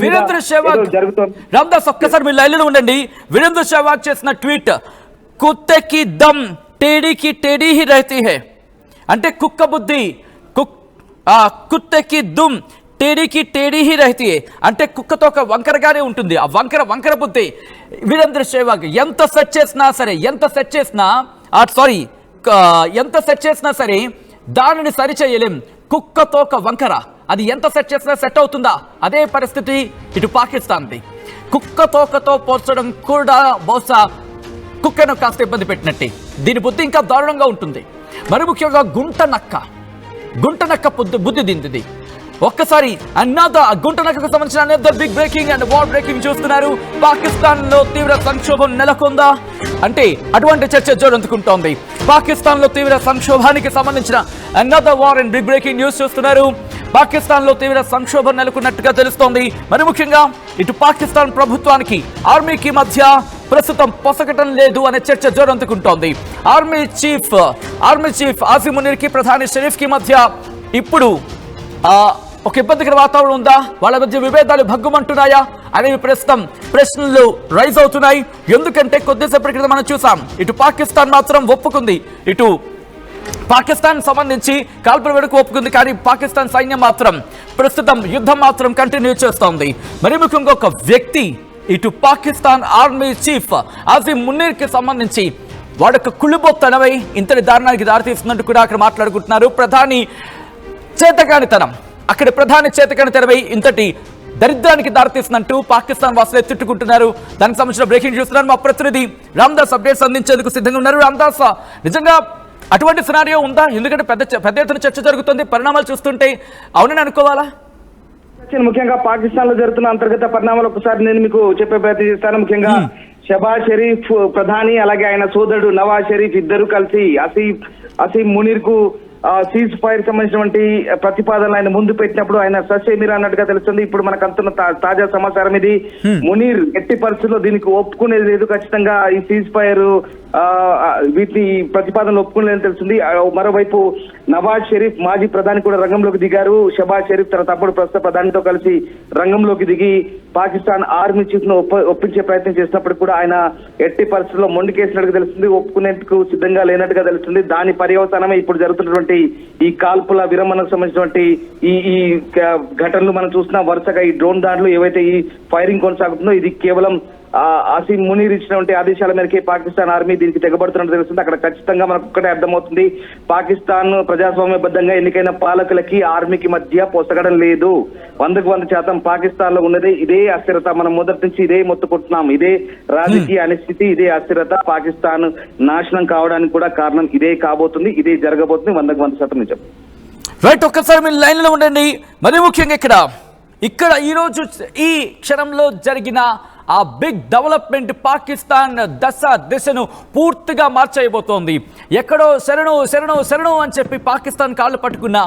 వీరేంద్ర సెహ్వాగ్ జరుగుతుంది. రామ్దాస్, ఒక్కసారి మీరు లైన్లో ఉండండి. వీరేంద్ర సెహ్వాగ్ చేసిన ట్వీట్, కుత్తేకి దమ్ టేడీకి టేడీ హీ రహతీ హై అంటే కుక్క బుద్ధి, కుత్తేకి దుమ్ టేడీకి టేడీ హీ రహతీ హై అంటే కుక్కతో ఒక వంకరగానే ఉంటుంది. ఆ వంకర బుద్ధి. వీరేంద్ర సెహ్వాగ్ ఎంత సెట్ చేసినా సరే దానిని సరిచేయలేం. కుక్కతో ఒక వంకర, అది ఎంత సెట్ చేసినా సెట్ అవుతుందా? అదే పరిస్థితి ఇటు పాకిస్తాన్ది. కుక్క తోకతో పోల్చడం కూడా బహుశా కుక్కను కాస్త ఇబ్బంది పెట్టినట్టే. దీని బుద్ధి ఇంకా దారుణంగా ఉంటుంది. మరి ముఖ్యంగా గుంట నక్క బుద్ధి దింది. ఒక్కసారి గుంట నక్కకు సంబంధించిన big breaking and war breaking చూస్తున్నారు. పాకిస్తాన్ లో తీవ్ర సంక్షోభం నెలకొందా అంటే అటువంటి చర్చ జోరందుకుంటోంది. పాకిస్తాన్ లో తీవ్ర సంక్షోభానికి సంబంధించిన another war and big breaking news చూస్తున్నారు. పాకిస్తాన్ లో తీవ్ర సంక్షోభం నెలకొన్నట్టుగా తెలుస్తోంది. మరి ముఖ్యంగా ఇటు పాకిస్తాన్ ప్రభుత్వానికి ఆర్మీకి మధ్య ప్రస్తుతం పొసగటం లేదు అనే చర్చ జోరందుకుంటోంది. ఆర్మీ చీఫ్ ఆసిమ్ మునీర్ కి ప్రధాని షరీఫ్ కి మధ్య ఇప్పుడు ఒక ఇబ్బందికర వాతావరణం ఉందా? వాళ్ళ మధ్య విభేదాలు భగ్గుమంటున్నాయా అనేవి ప్రస్తుతం ప్రశ్నలు రైజ్ అవుతున్నాయి. ఎందుకంటే కొద్దిసేపటి క్రితం మనం చూసాం, ఇటు పాకిస్తాన్ మాత్రం ఒప్పుకుంది, ఇటు పాకిస్తాన్ సంబంధించి కాల్పుల వెనుక ఒప్పుకుంది. కానీ పాకిస్తాన్ సైన్యం మాత్రం ప్రస్తుతం యుద్ధం మాత్రం కంటిన్యూ చేస్తోంది. మరి ముఖ్యంగా ఒక వ్యక్తి ఇటు పాకిస్తాన్ ఆర్మీ చీఫ్ ఆసిమ్ మునీర్ కి సంబంధించి వాడొక కుళ్ళుబొత్తనమై ఇంతటి దారుణానికి దారితీస్తున్నట్టు కూడా అక్కడ మాట్లాడుకుంటున్నారు. ప్రధాని చేతకానితనమై ఇంతటి దరిద్రానికి దారితీస్తున్నట్టు పాకిస్తాన్ వాసులే తిట్టుకుంటున్నారు. దానికి సంబంధించిన బ్రేకింగ్ చూస్తున్నారు. మా ప్రతినిధి రామ్దాస్ అప్డేట్స్ అందించేందుకు సిద్ధంగా ఉన్నారు. రామ్దాస్, నిజంగా అటువంటి సినారియో ఉందా? ఎందుకంటే పెద్ద ఎత్తున చర్చ జరుగుతుంది. పరిణామాలు చూస్తుంటే అవునని అనుకోవాలా? ముఖ్యంగా పాకిస్తాన్ లో జరుగుతున్న అంతర్గత పరిణామాలు ఒకసారి నేను మీకు చెప్పే ప్రయత్నం చేస్తాను. ముఖ్యంగా షబాజ్ షరీఫ్ ప్రధాని, అలాగే ఆయన సోదరుడు నవాజ్ షరీఫ్ ఇద్దరు కలిసి ఆసిమ్ మునీర్ కు సీజ్ ఫైర్ సంబంధించినటువంటి ప్రతిపాదనలు ఆయన ముందు పెట్టినప్పుడు ఆయన ససేమిరా అన్నట్టుగా తెలుస్తుంది. ఇప్పుడు మనకు అంటున్న తాజా సమాచారం ఇది. మునీర్ ఎట్టి పరిస్థితుల్లో దీనికి ఒప్పుకునేది లేదు. ఖచ్చితంగా ఈ సీజ్ ఫైర్ వీటిని ప్రతిపాదనలు ఒప్పుకోలేదని తెలిసింది. మరోవైపు నవాజ్ షరీఫ్ మాజీ ప్రధాని కూడా రంగంలోకి దిగారు. షబాజ్ షరీఫ్ తన తప్పుడు ప్రస్తుత ప్రధానితో కలిసి రంగంలోకి దిగి పాకిస్తాన్ ఆర్మీ చీఫ్ ను ఒప్పించే ప్రయత్నం చేసినప్పుడు కూడా ఆయన ఎట్టి పరిస్థితుల్లో మొండికేసినట్టుగా తెలుస్తుంది, ఒప్పుకునేందుకు సిద్ధంగా లేనట్టుగా తెలుస్తుంది. దాని పర్యవసానమే ఇప్పుడు జరుగుతున్నటువంటి ఈ కాల్పుల విరమణకు సంబంధించినటువంటి ఈ ఘటనలు మనం చూస్తున్నాం. వరుసగా ఈ డ్రోన్ దాడులు ఏవైతే ఈ ఫైరింగ్ కొనసాగుతుందో ఇది కేవలం ఆసిం మునీర్ ఇచ్చినటువంటి ఆదేశాల మేరకే పాకిస్తాన్ ఆర్మీ దీనికి తెగబడుతున్నట్టు తెలుస్తుంది. అక్కడ ఖచ్చితంగా మనకు ఒక్కటే అర్థమవుతుంది, పాకిస్తాన్ ప్రజాస్వామ్యబద్ధంగా ఎన్నికైన పాలకులకి ఆర్మీకి మధ్య పొసగడం లేదు. 100% పాకిస్తాన్ లో ఉన్నది ఇదే అస్థిరత. మనం మొదటి నుంచి ఇదే మొత్తుకుంటున్నాం. ఇదే రాజకీయ అనిశ్చితి, ఇదే అస్థిరత. పాకిస్తాన్ నాశనం కావడానికి కూడా కారణం ఇదే కాబోతుంది, ఇదే జరగబోతుంది. 100% నిజం. రైట్, ఒక్కసారి మీరు లైన్లో ఉండండి. మరి ముఖ్యంగా ఇక్కడ ఈరోజు ఈ క్షణంలో జరిగిన ఆ బిగ్ డెవలప్మెంట్ పాకిస్తాన్ దిశను పూర్తిగా మార్చేయబోతోంది. ఎక్కడో శరణు అని చెప్పి పాకిస్తాన్ కాళ్ళు పట్టుకున్న,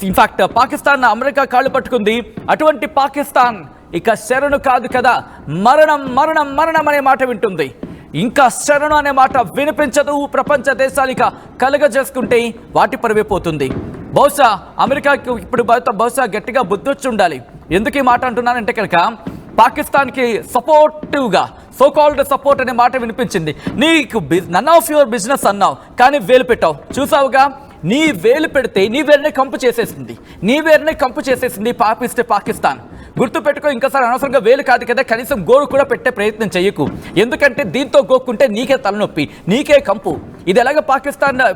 ఇన్ఫాక్ట్ పాకిస్తాన్ అమెరికా కాళ్ళు పట్టుకుంది. అటువంటి పాకిస్తాన్ ఇక శరణు కాదు కదా, మరణం అనే మాట వింటుంది. ఇంకా శరణు అనే మాట వినిపించదు. ప్రపంచ దేశాలు ఇక కలుగజేసుకుంటే వాటి పరివైపోతుంది. బహుశా అమెరికాకి ఇప్పుడు బహుశా గట్టిగా బుద్ధొచ్చి ఉండాలి. ఎందుకు ఈ మాట అంటున్నానంటే కనుక పాకిస్తాన్కి సపోర్టివ్గా సోకాల్డ్ సపోర్ట్ అనే మాట వినిపించింది. నీకు నన్ ఆఫ్ యువర్ బిజినెస్ అన్నావు, కానీ వేలు పెట్టావు. చూసావుగా, నీ వేలు పెడితే నీ వేరునే కంపు చేసేసింది పాకిస్తాన్. గుర్తుపెట్టుకో, ఇంకోసారి అనవసరంగా వేలు కాదు కదా, కనీసం గోరు కూడా పెట్టే ప్రయత్నం చేయకు. ఎందుకంటే దీంతో గోక్కుంటే నీకే తలనొప్పి, నీకే కంపు. ఇది ఎలాగ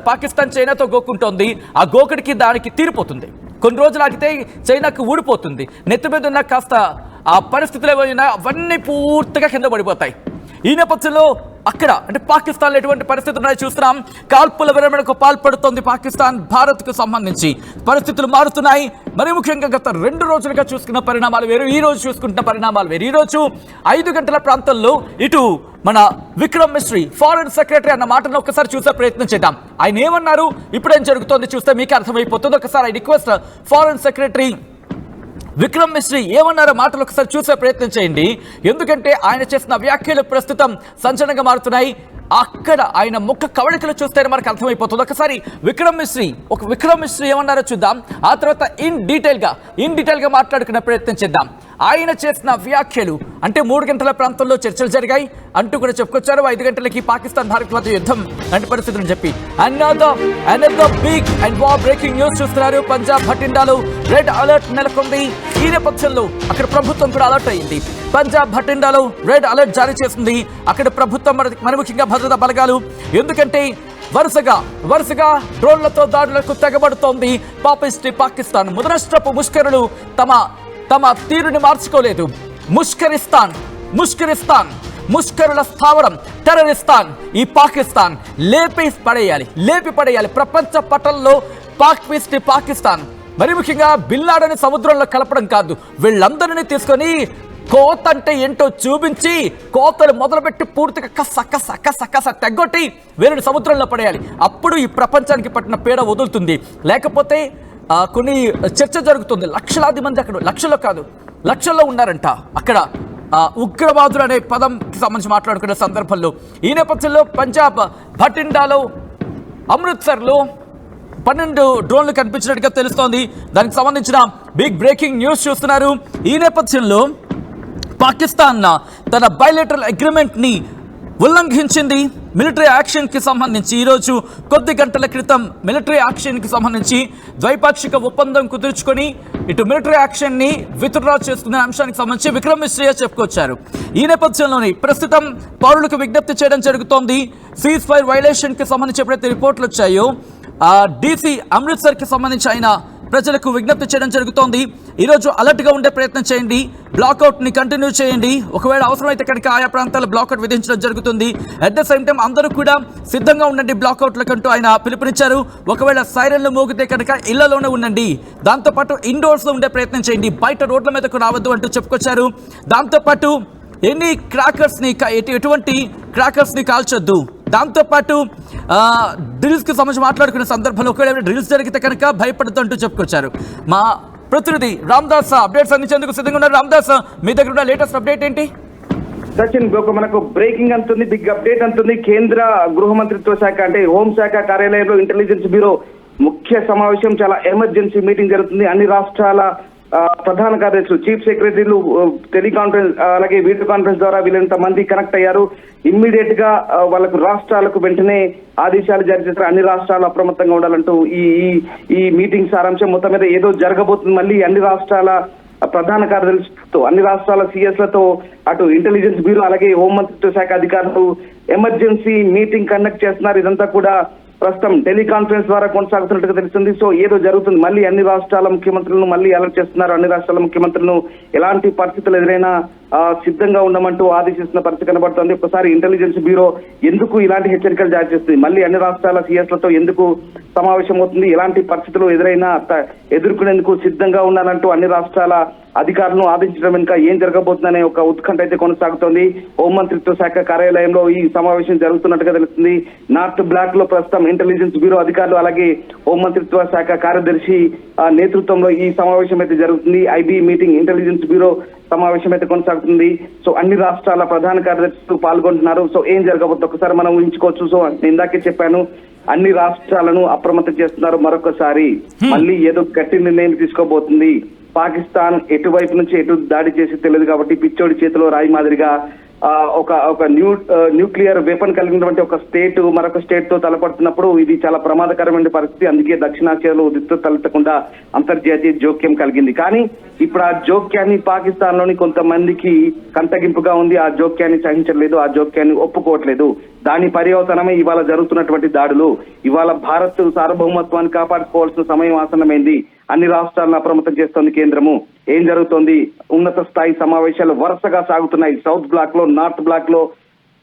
పాకిస్తాన్ చైనాతో గోక్కుంటోంది, ఆ గోకుడికి దానికి తీరిపోతుంది. కొన్ని రోజులు ఆగితే చైనాకు ఊడిపోతుంది. నెత్తి మీద ఉన్న కాస్త ఆ పరిస్థితులు ఏమైనా అవన్నీ పూర్తిగా కింద పడిపోతాయి. ఈ నేపథ్యంలో అక్కడ అంటే పాకిస్తాన్లో ఎటువంటి పరిస్థితులు ఉన్నాయో చూస్తున్నాం. కాల్పుల విరమణకు పాల్పడుతోంది పాకిస్తాన్. భారత్కు సంబంధించి పరిస్థితులు మారుతున్నాయి. మరి ముఖ్యంగా గత 2 రోజులుగా చూసుకున్న పరిణామాలు వేరు, ఈ రోజు చూసుకుంటున్న పరిణామాలు వేరు. ఈ రోజు 5 గంటల ప్రాంతంలో ఇటు మన విక్రమ్ మిశ్రీ ఫారెన్ సెక్రటరీ అన్న మాటను ఒకసారి చూసే ప్రయత్నం చేద్దాం. ఆయన ఏమన్నారు, ఇప్పుడేం జరుగుతోంది చూస్తే మీకు అర్థమైపోతుంది. ఒకసారి I request foreign secretary Vikram Misri ఏమన్నారో మాటలు ఒకసారి చూసే ప్రయత్నం చేయండి. ఎందుకంటే ఆయన చేసిన వ్యాఖ్యలు ప్రస్తుతం సంచలనంగా మారుతున్నాయి. అక్కడ ఆయన ముఖ కవళికలు చూస్తేనే మనకు అర్థమైపోతుంది. ఒకసారి విక్రమ్ మిశ్రీ ఏమన్నారో చూద్దాం. ఆ తర్వాత ఇన్ డీటెయిల్గా మాట్లాడుకునే ప్రయత్నం చేద్దాం. ఆయన చేసిన వ్యాఖ్యలు అంటే 3 గంటల ప్రాంతంలో చర్చలు జరిగాయి అంటూ కూడా చెప్పుకొచ్చారు. 5 గంటలకి పాకిస్తాన్ భారత్ మధ్య యుద్ధం లాంటి పరిస్థితులను చెప్పి another big and war breaking news చూస్తున్నారు. పంజాబ్ భటిండాలో రెడ్ అలర్ట్ నెలకొంది. ఈ నేపథ్యంలో అక్కడ ప్రభుత్వం కూడా అలర్ట్ అయింది. పంజాబ్ భటిండాలో రెడ్ అలర్ట్ జారీ చేసింది అక్కడ ప్రభుత్వం, మరి ముఖ్యంగా భద్రతా బలగాలు. ఎందుకంటే వరుసగా డ్రోన్లతో దాడులకు తెగబడుతోంది పాకిస్తాన్. ముదనష్టపు ముష్కరులు తమ తీరుని మార్చుకోలేదు. ముష్కరుల స్థావరం టెర్రరిస్తాన్. ఈ పాకిస్తాన్ లేపి పడేయాలి ప్రపంచ పటంలో పాకిస్తాన్. మరి ముఖ్యంగా బిల్లాడని సముద్రంలో కలపడం కాదు, వీళ్ళందరినీ తీసుకొని కోత అంటే ఏంటో చూపించి కోతలు మొదలుపెట్టి పూర్తిగా కస తెగ్గొట్టి వీరిని సముద్రంలో పడేయాలి. అప్పుడు ఈ ప్రపంచానికి పట్టిన పీడ వదులుతుంది. లేకపోతే కొన్ని చర్చ జరుగుతుంది. లక్షలాది మంది అక్కడ, లక్షల్లో ఉన్నారంట అక్కడ ఉగ్రవాదులు అనే పదంకి సంబంధించి మాట్లాడుకునే సందర్భంలో. ఈ నేపథ్యంలో పంజాబ్ భటిండాలో అమృత్సర్లో 12 డ్రోన్లు కనిపించినట్టుగా తెలుస్తోంది. దానికి సంబంధించిన బిగ్ బ్రేకింగ్ న్యూస్ చూస్తున్నారు. ఈ నేపథ్యంలో పాకిస్తాన్ తన బైలేటరల్ అగ్రిమెంట్ని ఉల్లంఘించింది. మిలిటరీ యాక్షన్కి సంబంధించి ఈరోజు కొద్ది గంటల క్రితం మిలిటరీ యాక్షన్కి సంబంధించి ద్వైపాక్షిక ఒప్పందం కుదుర్చుకొని ఇటు మిలిటరీ యాక్షన్ని విత్డ్రా చేసుకునే అంశానికి సంబంధించి విక్రమ్ మిశ్రీ చెప్పుకొచ్చారు. ఈ నేపథ్యంలోని ప్రస్తుతం పౌరులకు విజ్ఞప్తి చేయడం జరుగుతోంది. సీజ్ ఫైర్ వైలేషన్కి సంబంధించి ఎప్పుడైతే రిపోర్ట్లు వచ్చాయో డీసీ అమృత్సర్కి సంబంధించి ఆయన ప్రజలకు విజ్ఞప్తి చేయడం జరుగుతోంది. ఈరోజు అలర్ట్గా ఉండే ప్రయత్నం చేయండి, బ్లాక్అవుట్ని కంటిన్యూ చేయండి. ఒకవేళ అవసరమైతే కనుక ఆయా ప్రాంతాల్లో బ్లాక్అవుట్ విధించడం జరుగుతుంది. అట్ ద సేమ్ టైం అందరూ కూడా సిద్ధంగా ఉండండి బ్లాక్అవుట్లకంటూ ఆయన పిలుపునిచ్చారు. ఒకవేళ సైరన్లు మోగితే కనుక ఇళ్లలోనే ఉండండి. దాంతోపాటు ఇండోర్స్లో ఉండే ప్రయత్నం చేయండి, బయట రోడ్ల మీదకు రావద్దు అంటూ చెప్పుకొచ్చారు. దాంతోపాటు ఎటువంటి క్రాకర్స్ని కాల్చొద్దు. దాంతోపాటు డ్రిల్స్కి సంబంధించి మాట్లాడుకునే సందర్భంలో ఒకవేళ డ్రిల్స్ జరిగితే కనుక భయపడద్దు అంటూ చెప్పుకొచ్చారు. మా ప్రతినిధి రామ్దాస్ అప్డేట్స్ అందించేందుకు సిద్ధంగా ఉన్నారు. రామ్దాస్, మీ దగ్గర ఉన్న లేటెస్ట్ అప్డేట్ ఏంటి? సచిన్ ఒక మనకు బ్రేకింగ్ అంతుంది, బిగ్ అప్డేట్ అంతుంది. కేంద్ర గృహ మంత్రిత్వ శాఖ అంటే హోంశాఖ కార్యాలయంలో ఇంటెలిజెన్స్ బ్యూరో ముఖ్య సమావేశం, చాలా ఎమర్జెన్సీ మీటింగ్ జరుగుతుంది. అన్ని రాష్ట్రాల ప్రధాన కార్యదర్శులు, చీఫ్ సెక్రటరీలు టెలికాన్ఫరెన్స్ అలాగే వీడియో కాన్ఫరెన్స్ ద్వారా వీళ్ళంత మంది కనెక్ట్ అయ్యారు. ఇమ్మీడియట్ గా వాళ్ళకు రాష్ట్రాలకు వెంటనే ఆదేశాలు జారీ చేశారు. అన్ని రాష్ట్రాలు అప్రమత్తంగా ఉండాలంటూ ఈ మీటింగ్ సారాంశం మొత్తం మీద ఏదో జరగబోతుంది. మళ్ళీ అన్ని రాష్ట్రాల ప్రధాన కార్యదర్శులతో, అన్ని రాష్ట్రాల సిఎస్లతో, అటు ఇంటెలిజెన్స్ బ్యూరో అలాగే హోంమంత్రిత్వ శాఖ అధికారులు ఎమర్జెన్సీ మీటింగ్ కండక్ట్ చేస్తున్నారు. ఇదంతా కూడా ప్రస్తుతం టెలికాన్ఫరెన్స్ ద్వారా కొనసాగుతున్నట్టుగా తెలుస్తుంది. సో ఏదో జరుగుతుంది. మళ్ళీ అన్ని రాష్ట్రాల ముఖ్యమంత్రులను మళ్ళీ అలర్ట్ చేస్తున్నారు. అన్ని రాష్ట్రాల ముఖ్యమంత్రులను ఎలాంటి పరిస్థితులు ఎదురైనా సిద్ధంగా ఉండమంటూ ఆదేశిస్తున్న పరిస్థితి కనబడుతోంది. ఒకసారి ఇంటెలిజెన్స్ బ్యూరో ఎందుకు ఇలాంటి హెచ్చరికలు జారీ చేస్తుంది, మళ్ళీ అన్ని రాష్ట్రాల సిఎస్లతో ఎందుకు సమావేశం అవుతుంది, ఎలాంటి పరిస్థితులు ఎదురైనా ఎదుర్కొనేందుకు సిద్ధంగా ఉండాలంటూ అన్ని రాష్ట్రాల అధికారులను ఆదేశించడం వెనుక ఏం జరగబోతుందనే ఒక ఉత్కంఠ అయితే కొనసాగుతోంది. హోంమంత్రిత్వ శాఖ కార్యాలయంలో ఈ సమావేశం జరుగుతున్నట్టుగా తెలుస్తుంది. నార్త్ బ్లాక్ లో ప్రస్తుతం ఇంటెలిజెన్స్ బ్యూరో అధికారులు అలాగే హోంమంత్రిత్వ శాఖ కార్యదర్శి నేతృత్వంలో ఈ సమావేశం అయితే జరుగుతుంది. ఐబీ మీటింగ్ ఇంటెలిజెన్స్ బ్యూరో సమావేశం అయితే కొనసాగుతుంది. సో అన్ని రాష్ట్రాల ప్రధాన కార్యదర్శులు పాల్గొంటున్నారు. సో ఏం జరగబోతుంది ఒకసారి మనం ఊహించుకోవచ్చు. సో నేను ఇందాకే చెప్పాను, అన్ని రాష్ట్రాలను అప్రమత్తం చేస్తున్నారు. మరొకసారి మళ్ళీ ఏదో గట్టి నిర్ణయం తీసుకోబోతుంది. పాకిస్తాన్ ఎటువైపు నుంచి ఎటు దాడి చేసి తెలియదు కాబట్టి పిచ్చోడి చేతిలో రాయి మాదిరిగా ఒక న్యూక్లియర్ వెపన్ కలిగినటువంటి ఒక స్టేట్ మరొక స్టేట్ తో తలపడుతున్నప్పుడు ఇది చాలా ప్రమాదకరమైన పరిస్థితి. అందుకే దక్షిణాసియాలో ఉద్రిక్తత తలెత్తకుండా అంతర్జాతీయ జోక్యం కలిగింది. కానీ ఇప్పుడు ఆ జోక్యాన్ని పాకిస్తాన్ లోని కొంతమందికి కంటగింపుగా ఉంది. ఆ జోక్యాన్ని సహించలేదు, ఆ జోక్యాన్ని ఒప్పుకోవట్లేదు. దాని పర్యవసనమే ఇవాళ జరుగుతున్నటువంటి దాడులు. ఇవాళ భారత్ సార్వభౌమత్వాన్ని కాపాడుకోవాల్సిన సమయం ఆసన్నమైంది. అన్ని రాష్ట్రాలను అప్రమత్తం చేస్తోంది కేంద్రము. ఏం జరుగుతోంది? ఉన్నత స్థాయి సమావేశాలు వరుసగా సాగుతున్నాయి. సౌత్ బ్లాక్ లో, నార్త్ బ్లాక్ లో,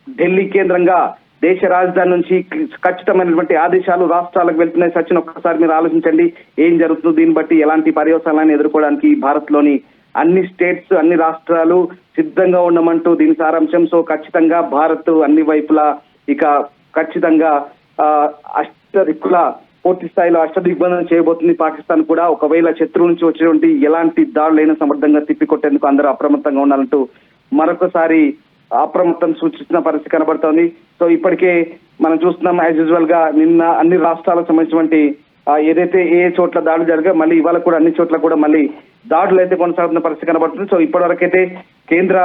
ఢిల్లీ కేంద్రంగా దేశ రాజధాని నుంచి ఖచ్చితమైనటువంటి ఆదేశాలు రాష్ట్రాలకు వెళ్తున్నాయి. సచిన్ ఒక్కసారి మీరు ఆలోచించండి ఏం జరుగుతుంది. దీన్ని బట్టి ఎలాంటి పర్యవసానాలను ఎదుర్కోవడానికి భారత్ లోని అన్ని స్టేట్స్, అన్ని రాష్ట్రాలు సిద్ధంగా ఉండమంటూ దీని సారాంశం. సో ఖచ్చితంగా భారత్ అన్ని వైపులా ఇక ఖచ్చితంగా అష్టదిక్కుల పూర్తి స్థాయిలో అష్టదిగ్బంధనం చేయబోతుంది. పాకిస్తాన్ కూడా ఒకవేళ శత్రువు నుంచి వచ్చినటువంటి ఎలాంటి దాడులైనా సమర్థంగా తిప్పికొట్టేందుకు అందరూ అప్రమత్తంగా ఉండాలంటూ మరొకసారి అప్రమత్తం సూచిస్తున్న పరిస్థితి కనబడుతోంది. సో ఇప్పటికే మనం చూస్తున్నాం యాజ్ యూజువల్ గా నిన్న అన్ని రాష్ట్రాలకు సంబంధించినటువంటి ఏదైతే ఏ చోట్ల దాడులు జరిగా మళ్ళీ ఇవాళ కూడా అన్ని చోట్ల కూడా మళ్ళీ దాడులు అయితే కొనసాగుతున్న పరిస్థితి కనబడుతుంది. సో ఇప్పటి వరకైతే కేంద్ర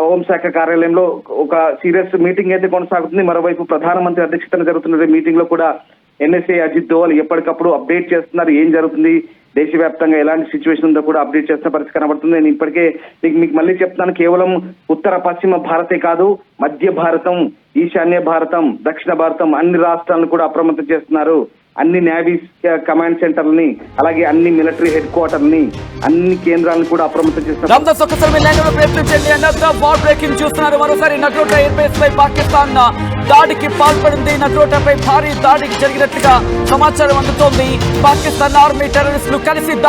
హోంశాఖ కార్యాలయంలో ఒక సీరియస్ మీటింగ్ అయితే కొనసాగుతుంది. మరోవైపు ప్రధానమంత్రి అధ్యక్షతన జరుగుతున్న మీటింగ్ లో కూడా ఎన్ఎస్ఏ అజిత్ దోవల్ ఎప్పటికప్పుడు అప్డేట్ చేస్తున్నారు. ఏం జరుగుతుంది, దేశవ్యాప్తంగా ఎలాంటి సిచ్యువేషన్ ఉందో కూడా అప్డేట్ చేస్తున్న పరిస్థితి కనబడుతుంది. నేను ఇప్పటికే మీకు మళ్ళీ చెప్తున్నాను, కేవలం ఉత్తర పశ్చిమ భారతే కాదు, మధ్య భారతం, ఈశాన్య భారతం, దక్షిణ భారతం అన్ని రాష్ట్రాలను కూడా అప్రమత్తం చేస్తున్నారు. అన్ని నేవీ కమాండ్ సెంటర్లని అలాగే అన్ని మిలిటరీ హెడ్ క్వార్టర్ని, అన్ని కేంద్రాలను కూడా అప్రమత్తం చేస్తున్నారు. చూస్తున్నారు మరోసారి నగ్రోటా ఎయిర్ బేస్ పై పాకిస్తాన్ దాడికి పాల్పడింది. నగ్రోటాపై భారీ దాడికి జరిగినట్లుగా సమాచారం అందుతోంది. పాకిస్తాన్ ఆర్మీ టెర్రరిస్టులు కలిసి దాడి